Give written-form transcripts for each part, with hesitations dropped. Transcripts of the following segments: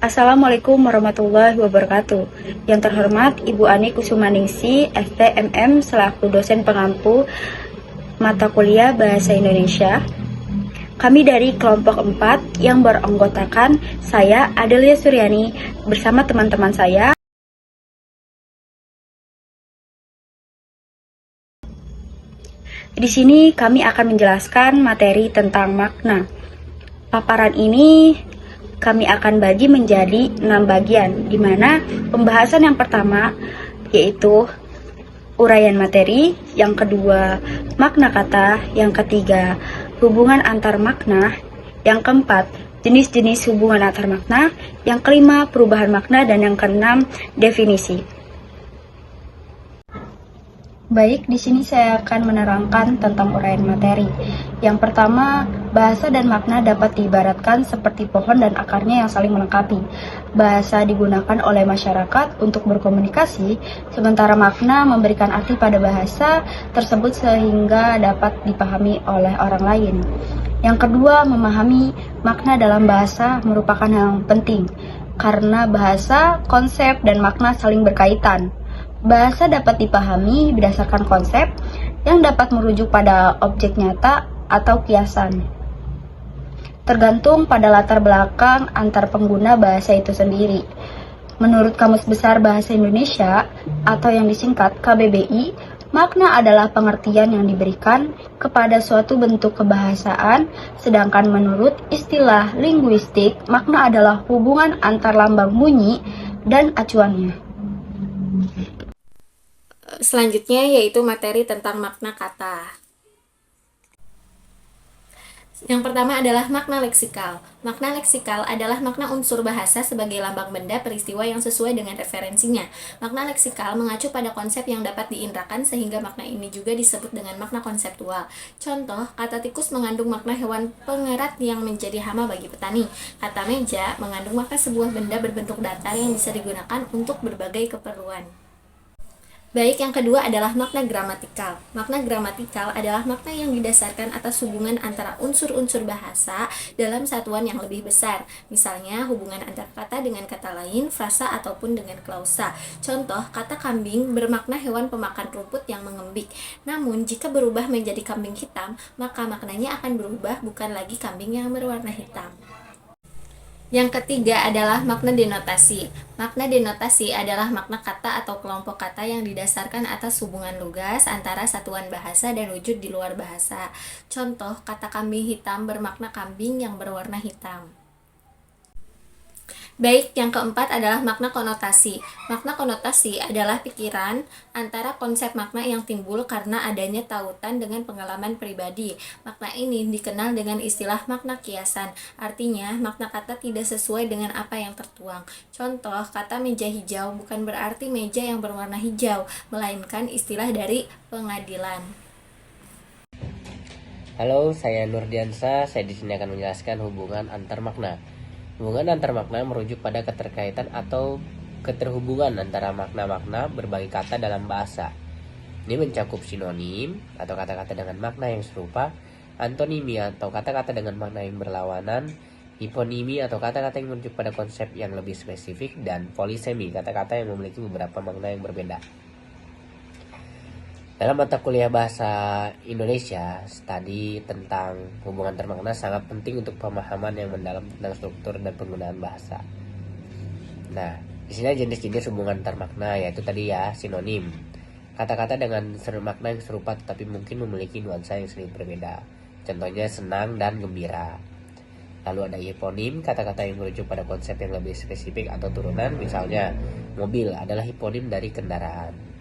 Assalamualaikum warahmatullahi wabarakatuh. Yang terhormat Ibu Ani Kusumaningsi, STMM, selaku dosen pengampu mata kuliah Bahasa Indonesia. Kami dari kelompok 4 yang beranggotakan saya, Adelia Suryani, bersama teman-teman saya. Di sini kami akan menjelaskan materi tentang makna. Paparan ini kami akan bagi menjadi 6 bagian, di mana pembahasan yang pertama yaitu uraian materi, yang kedua makna kata, yang ketiga hubungan antar makna, yang keempat jenis-jenis hubungan antar makna, yang kelima perubahan makna, dan yang keenam definisi. Baik, di sini saya akan menerangkan tentang uraian materi. Yang pertama, bahasa dan makna dapat diibaratkan seperti pohon dan akarnya yang saling melengkapi. Bahasa digunakan oleh masyarakat untuk berkomunikasi, sementara makna memberikan arti pada bahasa tersebut sehingga dapat dipahami oleh orang lain. Yang kedua, memahami makna dalam bahasa merupakan hal yang penting, karena bahasa, konsep, dan makna saling berkaitan. Bahasa dapat dipahami berdasarkan konsep yang dapat merujuk pada objek nyata atau kiasan, tergantung pada latar belakang antar pengguna bahasa itu sendiri. Menurut Kamus Besar Bahasa Indonesia atau yang disingkat KBBI, makna adalah pengertian yang diberikan kepada suatu bentuk kebahasaan, sedangkan menurut istilah linguistik, makna adalah hubungan antar lambang bunyi dan acuannya. Selanjutnya yaitu materi tentang makna kata. Yang pertama adalah makna leksikal. Makna leksikal adalah makna unsur bahasa sebagai lambang benda peristiwa yang sesuai dengan referensinya. Makna leksikal mengacu pada konsep yang dapat diindrakan sehingga makna ini juga disebut dengan makna konseptual. Contoh, kata tikus mengandung makna hewan pengerat yang menjadi hama bagi petani. Kata meja mengandung makna sebuah benda berbentuk datar yang bisa digunakan untuk berbagai keperluan. Baik, yang kedua adalah makna gramatikal. Makna gramatikal adalah makna yang didasarkan atas hubungan antara unsur-unsur bahasa dalam satuan yang lebih besar. Misalnya, hubungan antar kata dengan kata lain, frasa, ataupun dengan klausa. Contoh, kata kambing bermakna hewan pemakan rumput yang mengembik. Namun, jika berubah menjadi kambing hitam, maka maknanya akan berubah bukan lagi kambing yang berwarna hitam. Yang ketiga adalah makna denotasi. Makna denotasi adalah makna kata atau kelompok kata yang didasarkan atas hubungan lugas antara satuan bahasa dan wujud di luar bahasa. Contoh, kata kambing hitam bermakna kambing yang berwarna hitam. Baik, yang keempat adalah makna konotasi. Makna konotasi adalah pikiran antara konsep makna yang timbul karena adanya tautan dengan pengalaman pribadi. Makna ini dikenal dengan istilah makna kiasan. Artinya, makna kata tidak sesuai dengan apa yang tertuang. Contoh, kata meja hijau bukan berarti meja yang berwarna hijau, melainkan istilah dari pengadilan. Halo, saya Nurdiansa. Saya di sini akan menjelaskan hubungan antar makna. Hubungan antar makna merujuk pada keterkaitan atau keterhubungan antara makna-makna berbagai kata dalam bahasa. Ini mencakup sinonim atau kata-kata dengan makna yang serupa, antonimi atau kata-kata dengan makna yang berlawanan, hiponimi atau kata-kata yang merujuk pada konsep yang lebih spesifik, dan polisemi, kata-kata yang memiliki beberapa makna yang berbeda. Dalam mata kuliah Bahasa Indonesia, studi tentang hubungan antar makna sangat penting untuk pemahaman yang mendalam tentang struktur dan penggunaan bahasa. Nah, di sini jenis-jenis hubungan antar makna, yaitu tadi ya, sinonim. Kata-kata dengan makna yang serupa tetapi mungkin memiliki nuansa yang sedikit berbeda. Contohnya senang dan gembira. Lalu ada hiponim, kata-kata yang merujuk pada konsep yang lebih spesifik atau turunan, misalnya mobil adalah hiponim dari kendaraan.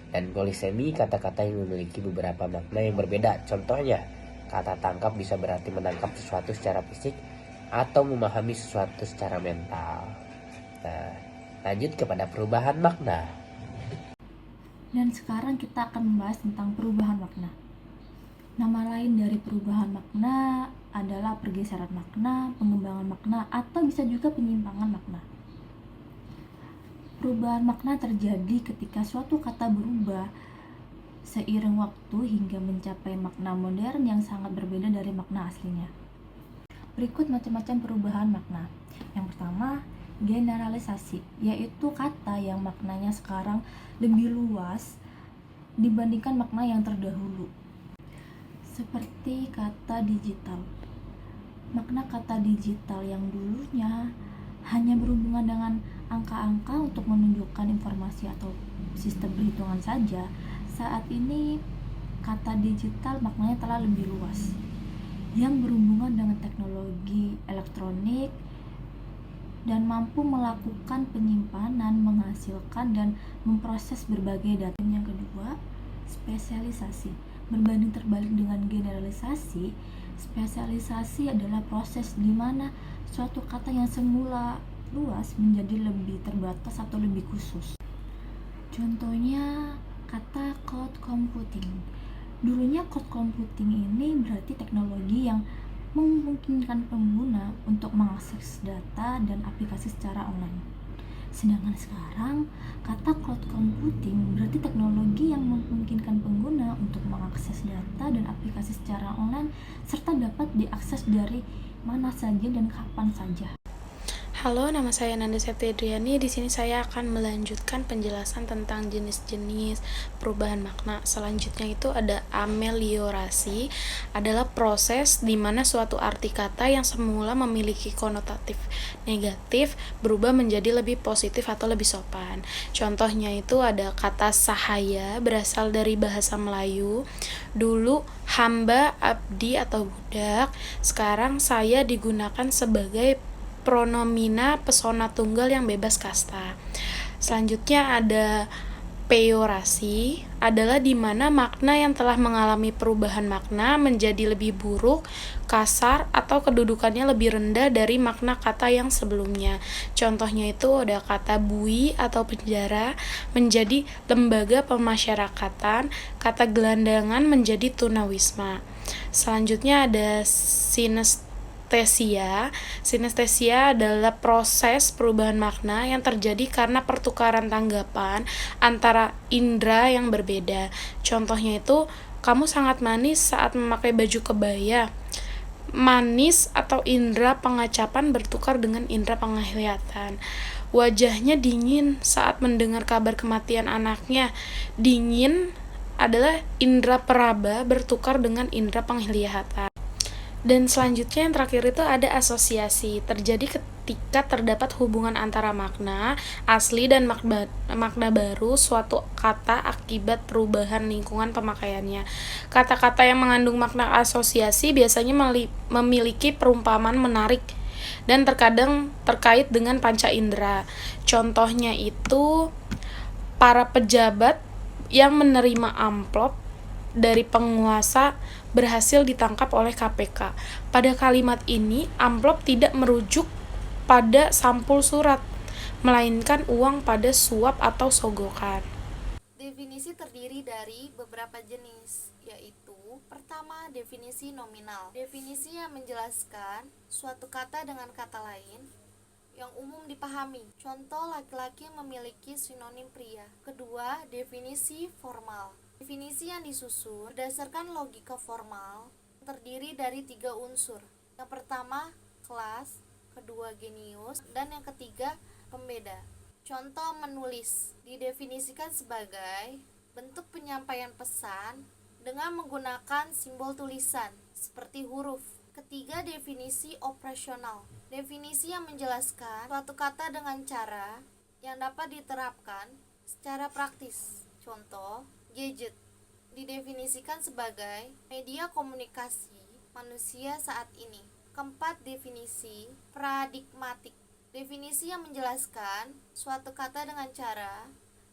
Dan polisemi, kata-kata yang memiliki beberapa makna yang berbeda. Contohnya, kata tangkap bisa berarti menangkap sesuatu secara fisik atau memahami sesuatu secara mental. Nah, lanjut kepada perubahan makna. Dan sekarang kita akan membahas tentang perubahan makna. Nama lain dari perubahan makna adalah pergeseran makna, pengembangan makna, atau bisa juga penyimpangan makna. Perubahan makna terjadi ketika suatu kata berubah seiring waktu hingga mencapai makna modern yang sangat berbeda dari makna aslinya. Berikut macam-macam perubahan makna. Yang pertama, generalisasi, yaitu kata yang maknanya sekarang lebih luas dibandingkan makna yang terdahulu. Seperti kata digital. Makna kata digital yang dulunya hanya berhubungan dengan angka-angka untuk menunjukkan informasi atau sistem perhitungan saja, saat ini kata digital maknanya telah lebih luas, yang berhubungan dengan teknologi elektronik dan mampu melakukan penyimpanan, menghasilkan, dan memproses berbagai data. Yang kedua, spesialisasi. Berbanding terbalik dengan generalisasi, spesialisasi adalah proses di mana suatu kata yang semula luas menjadi lebih terbatas atau lebih khusus. Contohnya, kata cloud computing. Dulunya cloud computing ini berarti teknologi yang memungkinkan pengguna untuk mengakses data dan aplikasi secara online. Sedangkan sekarang, kata cloud computing berarti teknologi yang memungkinkan pengguna untuk mengakses data dan aplikasi secara online serta dapat diakses dari mana saja dan kapan saja. Halo, nama saya Nanda Septiadriani. Di sini saya akan melanjutkan penjelasan tentang jenis-jenis perubahan makna. Selanjutnya itu ada ameliorasi, adalah proses di mana suatu arti kata yang semula memiliki konotatif negatif berubah menjadi lebih positif atau lebih sopan. Contohnya itu ada kata sahaya, berasal dari bahasa Melayu. Dulu hamba, abdi atau budak, sekarang saya digunakan sebagai pronomina pesona tunggal yang bebas kasta. Selanjutnya ada peyorasi, adalah di mana makna yang telah mengalami perubahan makna menjadi lebih buruk, kasar, atau kedudukannya lebih rendah dari makna kata yang sebelumnya. Contohnya itu ada kata bui atau penjara menjadi lembaga pemasyarakatan, kata gelandangan menjadi tunawisma. Selanjutnya ada Sinestesia adalah proses perubahan makna yang terjadi karena pertukaran tanggapan antara indera yang berbeda. Contohnya itu, kamu sangat manis saat memakai baju kebaya. Manis atau indera pengacapan bertukar dengan indera penglihatan. Wajahnya dingin saat mendengar kabar kematian anaknya. Dingin adalah indera peraba bertukar dengan indera penglihatan. Dan selanjutnya yang terakhir itu ada asosiasi, terjadi ketika terdapat hubungan antara makna asli dan makna baru suatu kata akibat perubahan lingkungan pemakaiannya. Kata-kata yang mengandung makna asosiasi biasanya memiliki perumpamaan menarik dan terkadang terkait dengan panca indera. Contohnya itu para pejabat yang menerima amplop dari penguasa berhasil ditangkap oleh KPK. Pada kalimat ini, amplop tidak merujuk pada sampul surat, melainkan uang pada suap atau sogokan. Definisi terdiri dari beberapa jenis, yaitu pertama, definisi nominal. Definisi yang menjelaskan suatu kata dengan kata lain yang umum dipahami. Contoh, laki-laki memiliki sinonim pria. Kedua, definisi formal. Definisi yang disusun berdasarkan logika formal terdiri dari 3 unsur. Yang pertama, kelas, kedua, genius, dan yang ketiga, pembeda. Contoh, menulis didefinisikan sebagai bentuk penyampaian pesan dengan menggunakan simbol tulisan seperti huruf. Ketiga, definisi operasional. Definisi yang menjelaskan suatu kata dengan cara yang dapat diterapkan secara praktis. Contoh, gadget didefinisikan sebagai media komunikasi manusia saat ini. Keempat, definisi paradigmatik. Definisi yang menjelaskan suatu kata dengan cara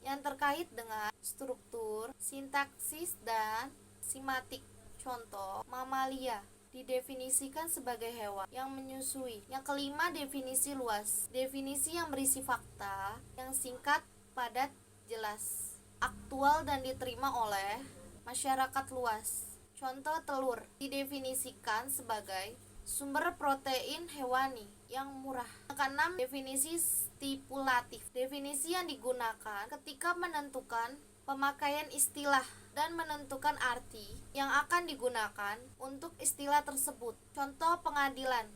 yang terkait dengan struktur, sintaksis, dan simatik. Contoh, mamalia didefinisikan sebagai hewan yang menyusui. Yang kelima, definisi luas. Definisi yang berisi fakta yang singkat, padat, jelas, aktual, dan diterima oleh masyarakat luas. Contoh, telur didefinisikan sebagai sumber protein hewani yang murah. Keenam, definisi stipulatif. Definisi yang digunakan ketika menentukan pemakaian istilah dan menentukan arti yang akan digunakan untuk istilah tersebut. Contoh, pengadilan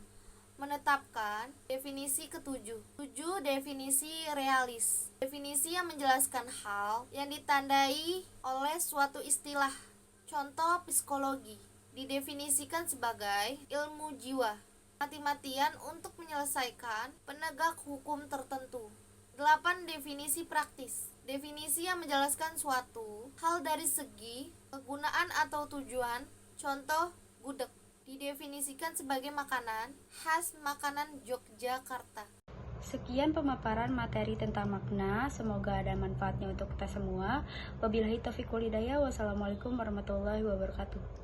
menetapkan definisi ketujuh. 7. Definisi realis. Definisi yang menjelaskan hal yang ditandai oleh suatu istilah. Contoh psikologi didefinisikan sebagai ilmu jiwa, mati-matian untuk menyelesaikan penegak hukum tertentu. 8. Definisi praktis. Definisi yang menjelaskan suatu hal dari segi kegunaan atau tujuan. Contoh gudeg didefinisikan sebagai makanan khas makanan Yogyakarta. Sekian pemaparan materi tentang makna, semoga ada manfaatnya untuk kita semua. Wabillahi taufiq wal hidayah. Wassalamualaikum warahmatullahi wabarakatuh.